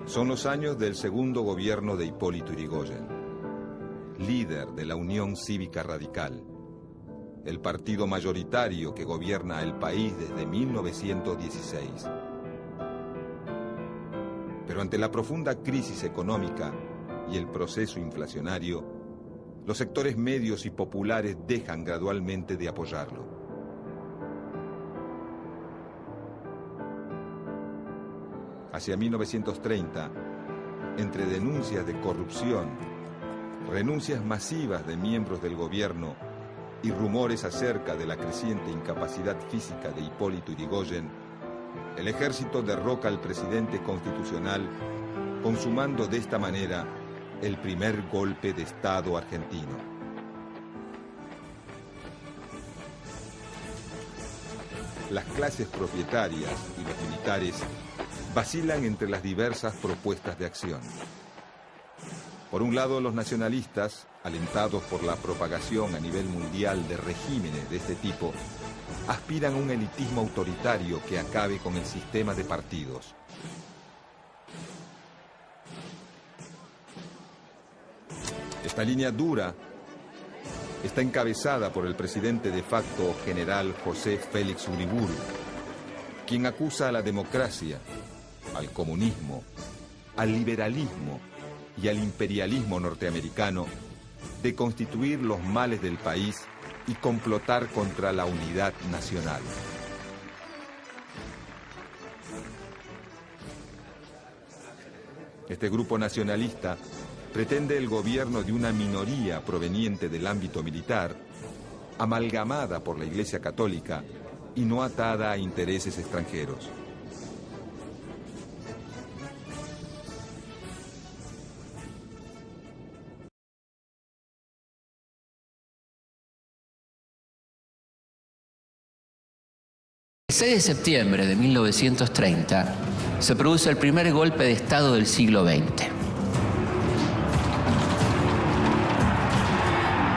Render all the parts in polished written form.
Son los años del segundo gobierno de Hipólito Yrigoyen, líder de la Unión Cívica Radical, el partido mayoritario que gobierna el país desde 1916. Pero ante la profunda crisis económica y el proceso inflacionario, los sectores medios y populares dejan gradualmente de apoyarlo. Hacia 1930, entre denuncias de corrupción, renuncias masivas de miembros del gobierno y rumores acerca de la creciente incapacidad física de Hipólito Yrigoyen, el ejército derroca al presidente constitucional, consumando de esta manera el primer golpe de Estado argentino. Las clases propietarias y los militares vacilan entre las diversas propuestas de acción. Por un lado, los nacionalistas, alentados por la propagación a nivel mundial de regímenes de este tipo, aspiran a un elitismo autoritario que acabe con el sistema de partidos. Esta línea dura está encabezada por el presidente de facto general José Félix Uriburu, quien acusa a la democracia, al comunismo, al liberalismo y al imperialismo norteamericano de constituir los males del país y complotar contra la unidad nacional. Este grupo nacionalista pretende el gobierno de una minoría proveniente del ámbito militar, amalgamada por la Iglesia Católica y no atada a intereses extranjeros. El 6 de septiembre de 1930 se produce el primer golpe de Estado del siglo XX.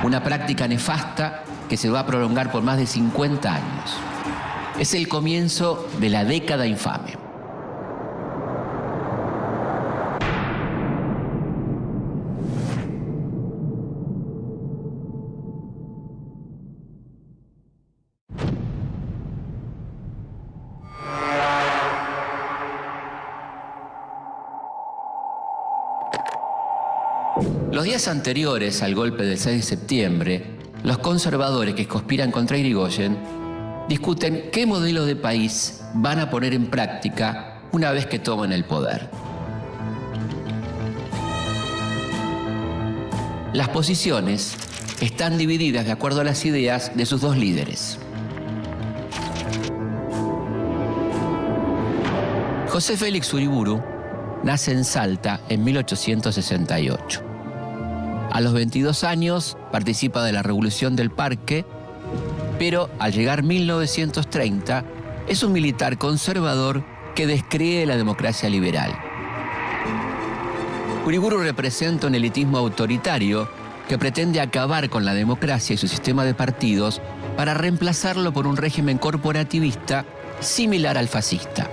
Una práctica nefasta que se va a prolongar por más de 50 años. Es el comienzo de la década infame. Los días anteriores al golpe del 6 de septiembre, los conservadores que conspiran contra Yrigoyen discuten qué modelo de país van a poner en práctica una vez que tomen el poder. Las posiciones están divididas de acuerdo a las ideas de sus dos líderes. José Félix Uriburu nace en Salta en 1868. A los 22 años participa de la Revolución del Parque, pero al llegar 1930 es un militar conservador que descree la democracia liberal. Uriburu representa un elitismo autoritario que pretende acabar con la democracia y su sistema de partidos para reemplazarlo por un régimen corporativista similar al fascista.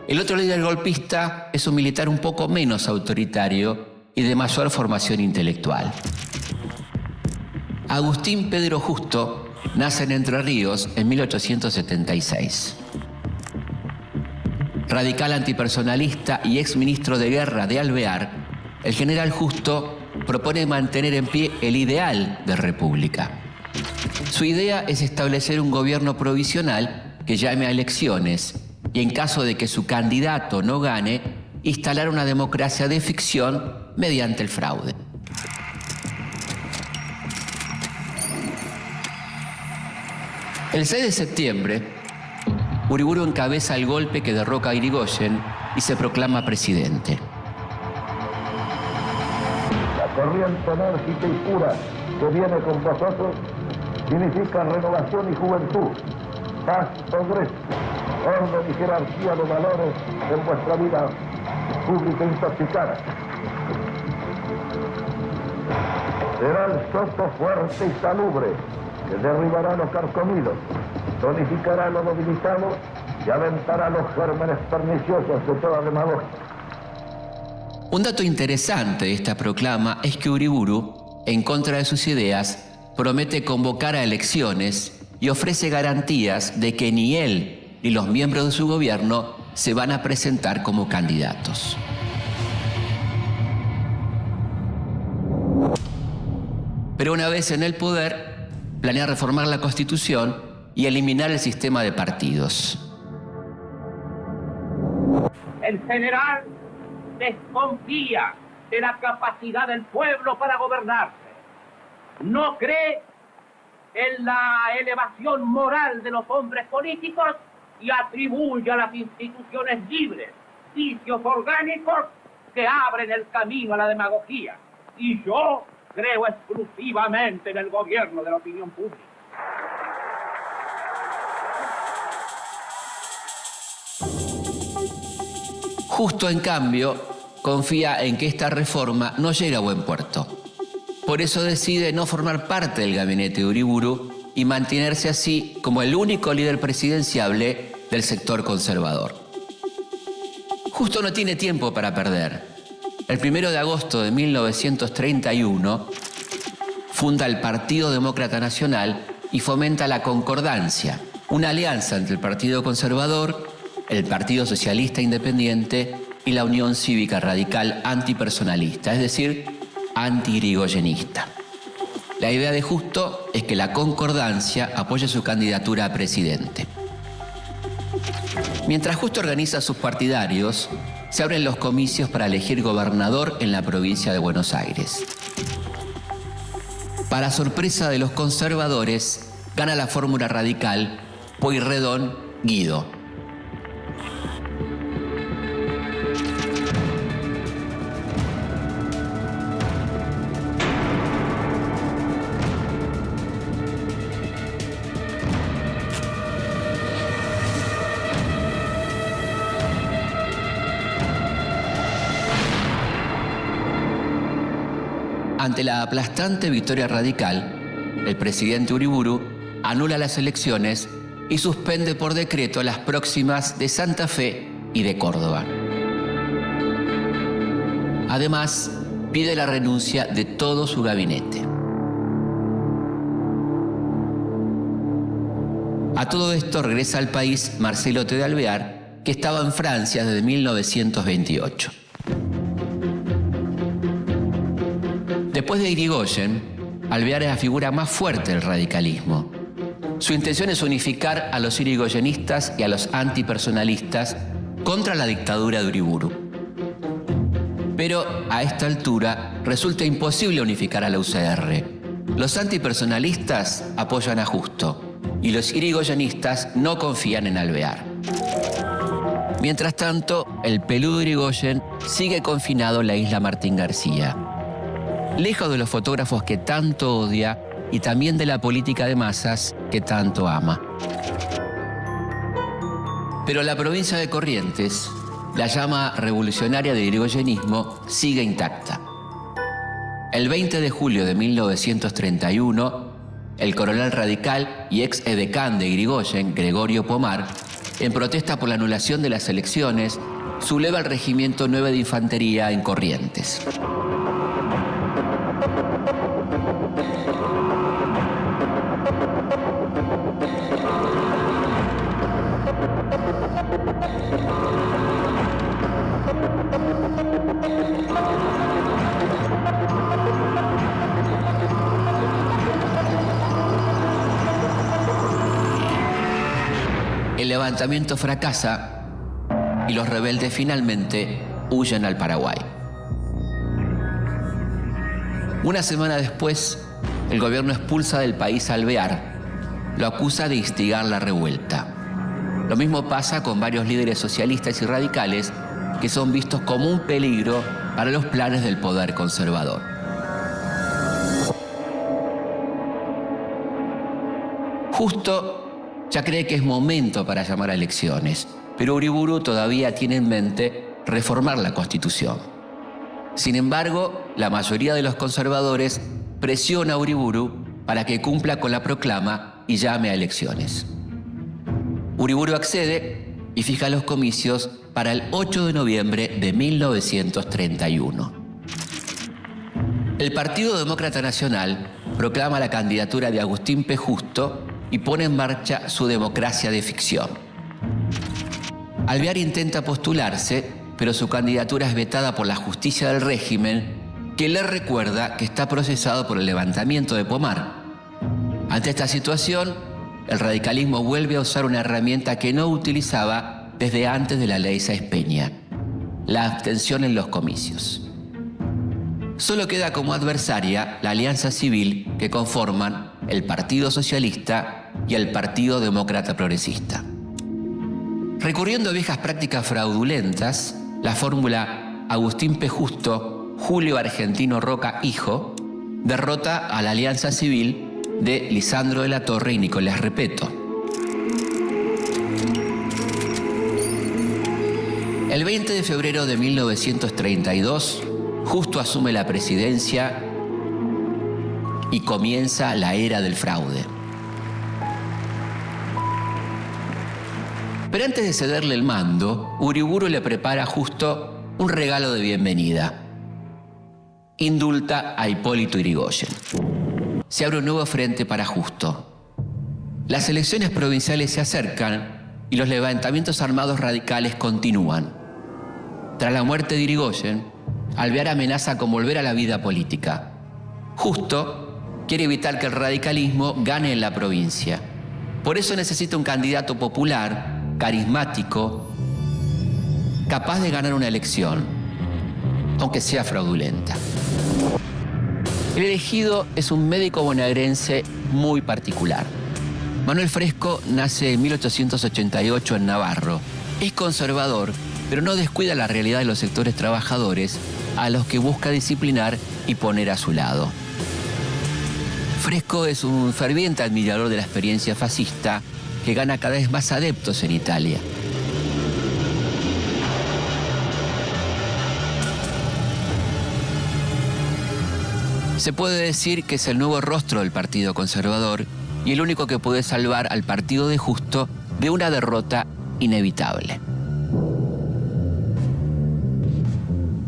El otro líder golpista es un militar un poco menos autoritario y de mayor formación intelectual. Agustín Pedro Justo nace en Entre Ríos en 1876. Radical antipersonalista y exministro de guerra de Alvear, el general Justo propone mantener en pie el ideal de república. Su idea es establecer un gobierno provisional que llame a elecciones y en caso de que su candidato no gane, instalar una democracia de ficción mediante el fraude. El 6 de septiembre, Uriburu encabeza el golpe que derroca a Yrigoyen y se proclama presidente. La corriente enérgica y pura que viene con vosotros significa renovación y juventud, paz, progreso, orden y jerarquía de valores en vuestra vida pública intoxicada. Será el soto fuerte y salubre que derribará los carcomidos, tonificará lo debilitado y aventará los gérmenes perniciosos de toda demagogia. Un dato interesante de esta proclama es que Uriburu, en contra de sus ideas, promete convocar a elecciones y ofrece garantías de que ni él ni los miembros de su gobierno se van a presentar como candidatos. Pero una vez en el poder, planea reformar la Constitución y eliminar el sistema de partidos. El general desconfía de la capacidad del pueblo para gobernarse. No cree en la elevación moral de los hombres políticos y atribuye a las instituciones libres vicios orgánicos que abren el camino a la demagogía. Y yo creo exclusivamente en el gobierno de la opinión pública. Justo, en cambio, confía en que esta reforma no llegue a buen puerto. Por eso decide no formar parte del gabinete de Uriburu y mantenerse así como el único líder presidenciable del sector conservador. Justo no tiene tiempo para perder. El 1 de agosto de 1931 funda el Partido Demócrata Nacional y fomenta la concordancia, una alianza entre el Partido Conservador, el Partido Socialista Independiente y la Unión Cívica Radical Antipersonalista, es decir, anti-irigoyenista. La idea de Justo es que la concordancia apoye su candidatura a presidente. Mientras Justo organiza a sus partidarios, se abren los comicios para elegir gobernador en la provincia de Buenos Aires. Para sorpresa de los conservadores, gana la fórmula radical Pueyrredón-Guido. Ante la aplastante victoria radical, el presidente Uriburu anula las elecciones y suspende por decreto las próximas de Santa Fe y de Córdoba. Además, pide la renuncia de todo su gabinete. A todo esto regresa al país Marcelo T. de Alvear, que estaba en Francia desde 1928. Después de Irigoyen, Alvear es la figura más fuerte del radicalismo. Su intención es unificar a los irigoyenistas y a los antipersonalistas contra la dictadura de Uriburu. Pero a esta altura resulta imposible unificar a la UCR. Los antipersonalistas apoyan a Justo y los irigoyenistas no confían en Alvear. Mientras tanto, el peludo Irigoyen sigue confinado en la isla Martín García. Lejos de los fotógrafos que tanto odia y también de la política de masas que tanto ama. Pero la provincia de Corrientes, la llama revolucionaria del irigoyenismo, sigue intacta. El 20 de julio de 1931, el coronel radical y ex edecán de Irigoyen, Gregorio Pomar, en protesta por la anulación de las elecciones, subleva el Regimiento 9 de Infantería en Corrientes. El levantamiento fracasa y los rebeldes finalmente huyen al Paraguay. Una semana después, el gobierno expulsa del país a Alvear, lo acusa de instigar la revuelta. Lo mismo pasa con varios líderes socialistas y radicales que son vistos como un peligro para los planes del poder conservador. Justo ya cree que es momento para llamar a elecciones, pero Uriburu todavía tiene en mente reformar la Constitución. Sin embargo, la mayoría de los conservadores presiona a Uriburu para que cumpla con la proclama y llame a elecciones. Uriburu accede y fija los comicios para el 8 de noviembre de 1931. El Partido Demócrata Nacional proclama la candidatura de Agustín P. Justo y pone en marcha su democracia de ficción. Alvear intenta postularse, pero su candidatura es vetada por la justicia del régimen, que le recuerda que está procesado por el levantamiento de Pomar. Ante esta situación, el radicalismo vuelve a usar una herramienta que no utilizaba desde antes de la ley Sáenz Peña: la abstención en los comicios. Solo queda como adversaria la alianza civil que conforman el Partido Socialista y el Partido Demócrata Progresista. Recurriendo a viejas prácticas fraudulentas, la fórmula Agustín P. Justo, Julio Argentino Roca Hijo derrota a la alianza civil de Lisandro de la Torre y Nicolás Repetto. El 20 de febrero de 1932, Justo asume la presidencia y comienza la era del fraude. Pero antes de cederle el mando, Uriburu le prepara a Justo un regalo de bienvenida. Indulta a Hipólito Yrigoyen. Se abre un nuevo frente para Justo. Las elecciones provinciales se acercan y los levantamientos armados radicales continúan. Tras la muerte de Yrigoyen, Alvear amenaza con volver a la vida política. Justo quiere evitar que el radicalismo gane en la provincia. Por eso necesita un candidato popular, carismático, capaz de ganar una elección, aunque sea fraudulenta. El elegido es un médico bonaerense muy particular. Manuel Fresco nace en 1888 en Navarro. Es conservador, pero no descuida la realidad de los sectores trabajadores a los que busca disciplinar y poner a su lado. Fresco es un ferviente admirador de la experiencia fascista que gana cada vez más adeptos en Italia. Se puede decir que es el nuevo rostro del Partido Conservador y el único que puede salvar al Partido de Justo de una derrota inevitable.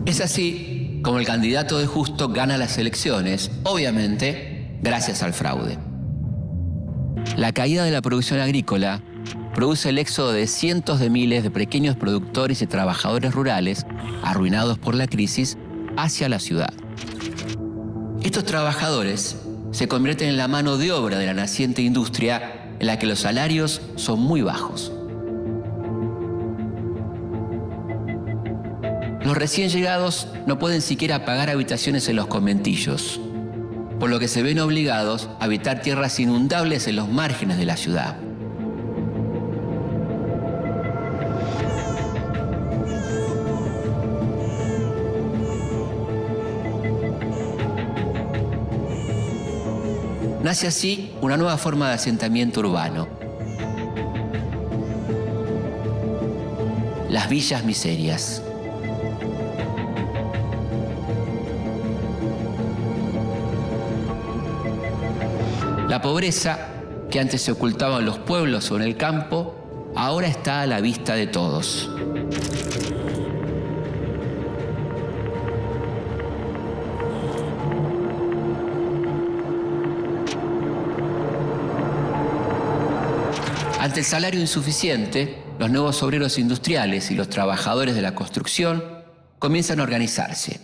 Es así como el candidato de Justo gana las elecciones, obviamente gracias al fraude. La caída de la producción agrícola produce el éxodo de cientos de miles de pequeños productores y trabajadores rurales, arruinados por la crisis, hacia la ciudad. Estos trabajadores se convierten en la mano de obra de la naciente industria en la que los salarios son muy bajos. Los recién llegados no pueden siquiera pagar habitaciones en los conventillos, por lo que se ven obligados a habitar tierras inundables en los márgenes de la ciudad. Nace así una nueva forma de asentamiento urbano: las villas miserias. La pobreza, que antes se ocultaba en los pueblos o en el campo, ahora está a la vista de todos. Ante el salario insuficiente, los nuevos obreros industriales y los trabajadores de la construcción comienzan a organizarse.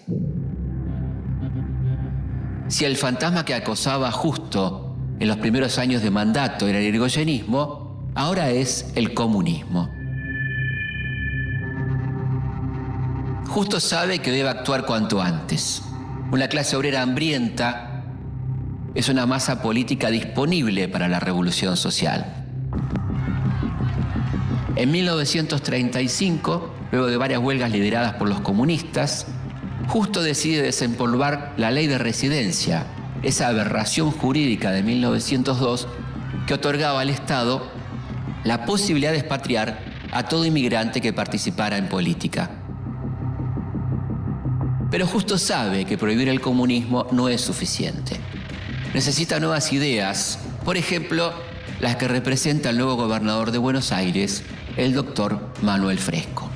Si el fantasma que acosaba a Justo en los primeros años de mandato era el yrigoyenismo, ahora es el comunismo. Justo sabe que debe actuar cuanto antes. Una clase obrera hambrienta es una masa política disponible para la revolución social. En 1935, luego de varias huelgas lideradas por los comunistas, Justo decide desempolvar la ley de residencia, esa aberración jurídica de 1902 que otorgaba al Estado la posibilidad de expatriar a todo inmigrante que participara en política. Pero Justo sabe que prohibir el comunismo no es suficiente. Necesita nuevas ideas, por ejemplo, las que representa el nuevo gobernador de Buenos Aires, el doctor Manuel Fresco.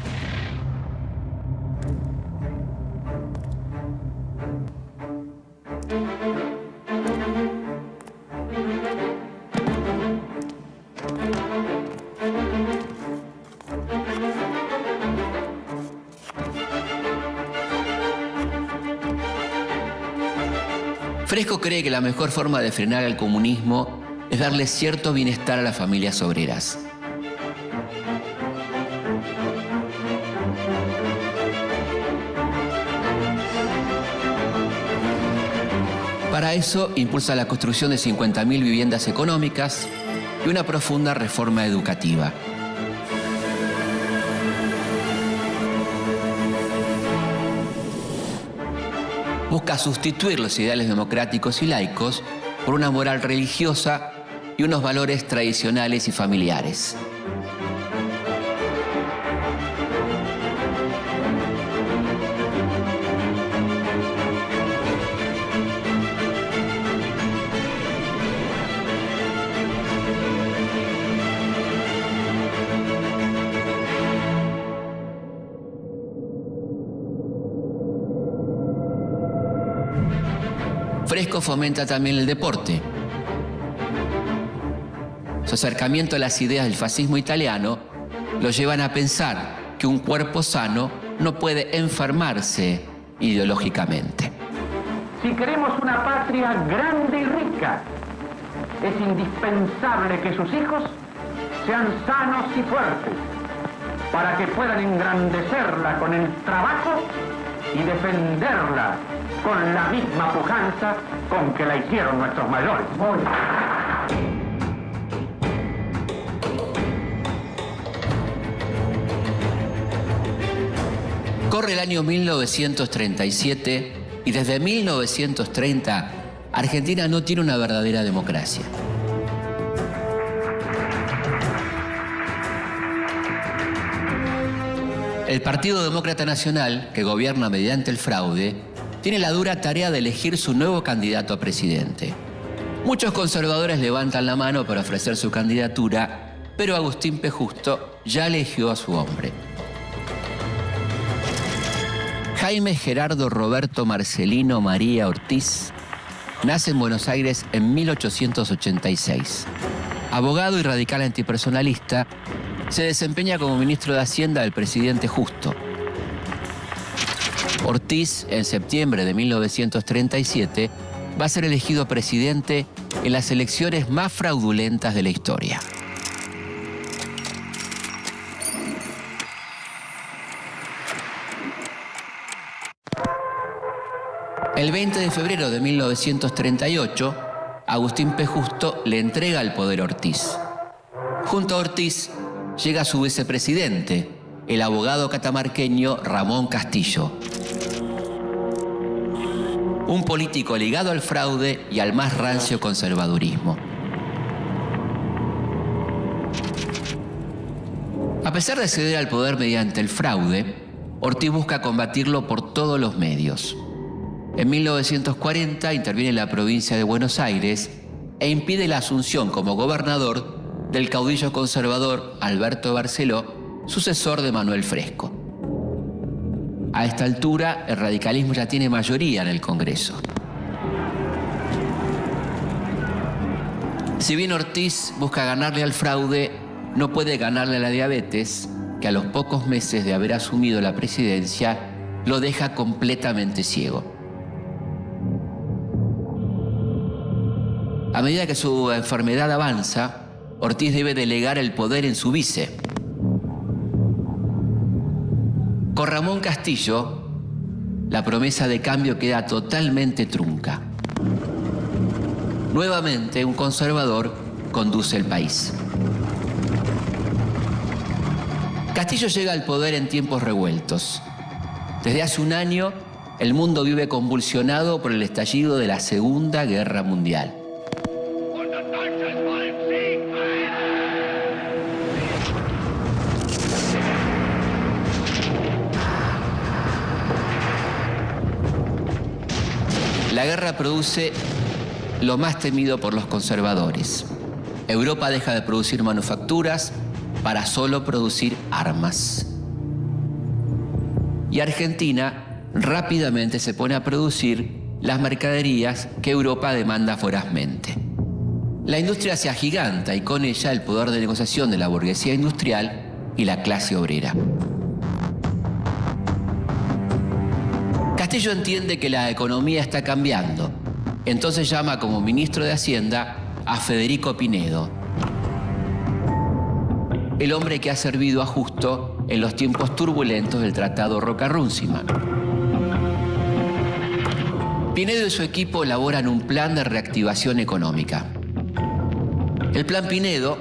Fresco cree que la mejor forma de frenar al comunismo es darle cierto bienestar a las familias obreras. Para eso impulsa la construcción de 50.000 viviendas económicas y una profunda reforma educativa. Busca sustituir los ideales democráticos y laicos por una moral religiosa y unos valores tradicionales y familiares. Fresco fomenta también el deporte. Su acercamiento a las ideas del fascismo italiano lo llevan a pensar que un cuerpo sano no puede enfermarse ideológicamente. Si queremos una patria grande y rica, es indispensable que sus hijos sean sanos y fuertes para que puedan engrandecerla con el trabajo y defenderla con la misma pujanza con que la hicieron nuestros mayores. Corre el año 1937 y desde 1930 Argentina no tiene una verdadera democracia. El Partido Demócrata Nacional, que gobierna mediante el fraude, tiene la dura tarea de elegir su nuevo candidato a presidente. Muchos conservadores levantan la mano para ofrecer su candidatura, pero Agustín P. Justo ya eligió a su hombre. Jaime Gerardo Roberto Marcelino María Ortiz nace en Buenos Aires en 1886. Abogado y radical antipersonalista, se desempeña como ministro de Hacienda del presidente Justo. Ortiz, en septiembre de 1937, va a ser elegido presidente en las elecciones más fraudulentas de la historia. El 20 de febrero de 1938, Agustín P. Justo le entrega el poder a Ortiz. Junto a Ortiz llega su vicepresidente, el abogado catamarqueño Ramón Castillo. Un político ligado al fraude y al más rancio conservadurismo. A pesar de ceder al poder mediante el fraude, Ortiz busca combatirlo por todos los medios. En 1940 interviene en la provincia de Buenos Aires e impide la asunción como gobernador del caudillo conservador Alberto Barceló, sucesor de Manuel Fresco. A esta altura, el radicalismo ya tiene mayoría en el Congreso. Si bien Ortiz busca ganarle al fraude, no puede ganarle a la diabetes, que a los pocos meses de haber asumido la presidencia, lo deja completamente ciego. A medida que su enfermedad avanza, Ortiz debe delegar el poder en su vice. Con Ramón Castillo, la promesa de cambio queda totalmente trunca. Nuevamente, un conservador conduce el país. Castillo llega al poder en tiempos revueltos. Desde hace un año, el mundo vive convulsionado por el estallido de la Segunda Guerra Mundial. La guerra produce lo más temido por los conservadores. Europa deja de producir manufacturas para solo producir armas. Y Argentina rápidamente se pone a producir las mercaderías que Europa demanda vorazmente. La industria se agiganta y con ella el poder de negociación de la burguesía industrial y la clase obrera. Castillo entiende que la economía está cambiando entonces llama como ministro de Hacienda a Federico Pinedo, el hombre que ha servido a Justo en los tiempos turbulentos del Tratado Roca-Runciman. Pinedo y su equipo elaboran un plan de reactivación económica. El plan Pinedo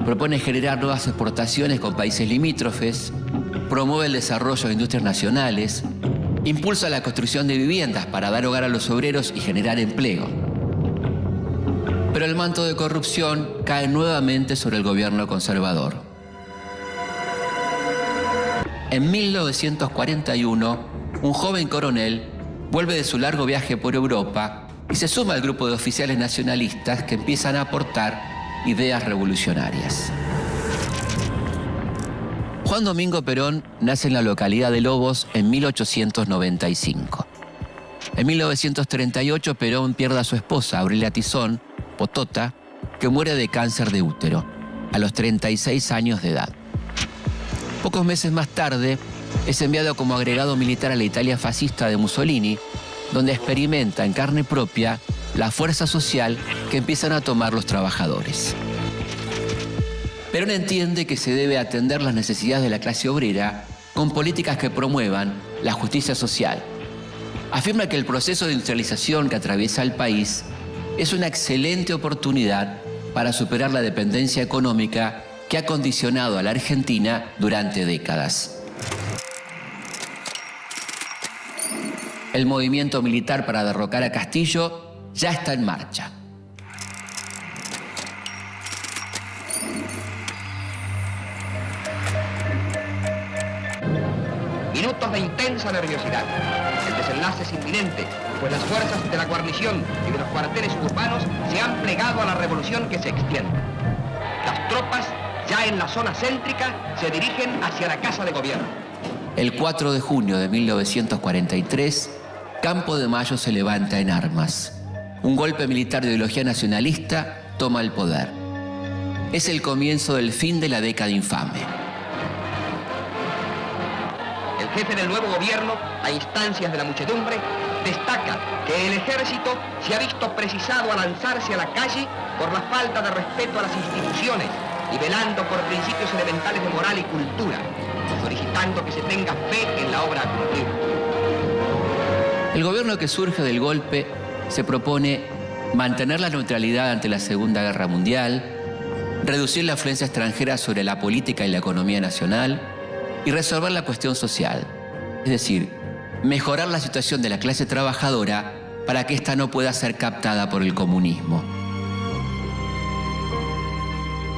propone generar nuevas exportaciones con países limítrofes, promueve el desarrollo de industrias nacionales, impulsa la construcción de viviendas para dar hogar a los obreros y generar empleo. Pero el manto de corrupción cae nuevamente sobre el gobierno conservador. En 1941, un joven coronel vuelve de su largo viaje por Europa y se suma al grupo de oficiales nacionalistas que empiezan a aportar ideas revolucionarias. Juan Domingo Perón nace en la localidad de Lobos en 1895. En 1938, Perón pierde a su esposa, Aurelia Tizón, Potota, que muere de cáncer de útero, a los 36 años de edad. Pocos meses más tarde, es enviado como agregado militar a la Italia fascista de Mussolini, donde experimenta en carne propia la fuerza social que empiezan a tomar los trabajadores. Perón entiende que se debe atender las necesidades de la clase obrera con políticas que promuevan la justicia social. Afirma que el proceso de industrialización que atraviesa el país es una excelente oportunidad para superar la dependencia económica que ha condicionado a la Argentina durante décadas. El movimiento militar para derrocar a Castillo ya está en marcha. Minutos de intensa nerviosidad. El desenlace es inminente, pues las fuerzas de la guarnición y de los cuarteles urbanos se han plegado a la revolución que se extiende. Las tropas, ya en la zona céntrica, se dirigen hacia la Casa de Gobierno. El 4 de junio de 1943, Campo de Mayo se levanta en armas. Un golpe militar de ideología nacionalista toma el poder. Es el comienzo del fin de la década infame. El jefe del nuevo gobierno, a instancias de la muchedumbre, destaca que el ejército se ha visto precisado a lanzarse a la calle por la falta de respeto a las instituciones y velando por principios elementales de moral y cultura, solicitando que se tenga fe en la obra a cumplir. El gobierno que surge del golpe se propone mantener la neutralidad ante la Segunda Guerra Mundial, reducir la influencia extranjera sobre la política y la economía nacional y resolver la cuestión social, es decir, mejorar la situación de la clase trabajadora para que ésta no pueda ser captada por el comunismo.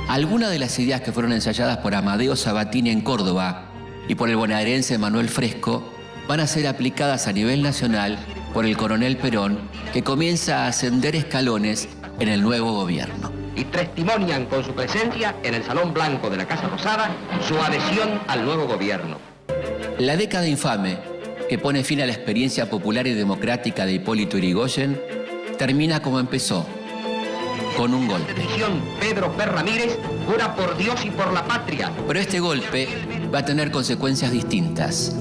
Algunas de las ideas que fueron ensayadas por Amadeo Sabatini en Córdoba y por el bonaerense Manuel Fresco van a ser aplicadas a nivel nacional por el coronel Perón, que comienza a ascender escalones en el nuevo gobierno. Y testimonian con su presencia en el Salón Blanco de la Casa Rosada su adhesión al nuevo gobierno. La década infame, que pone fin a la experiencia popular y democrática de Hipólito Yrigoyen, termina como empezó, con un golpe. Pedro P. Ramírez jura por Dios y por la patria. Pero este golpe va a tener consecuencias distintas.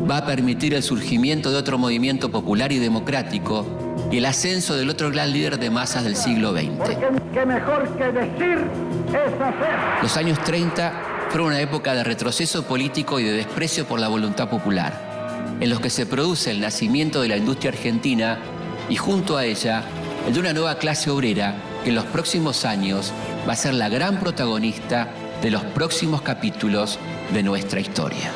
Va a permitir el surgimiento de otro movimiento popular y democrático y el ascenso del otro gran líder de masas del siglo XX. Porque qué mejor que decir es hacer. Los años 30 fueron una época de retroceso político y de desprecio por la voluntad popular, en los que se produce el nacimiento de la industria argentina y junto a ella el de una nueva clase obrera que en los próximos años va a ser la gran protagonista de los próximos capítulos de nuestra historia.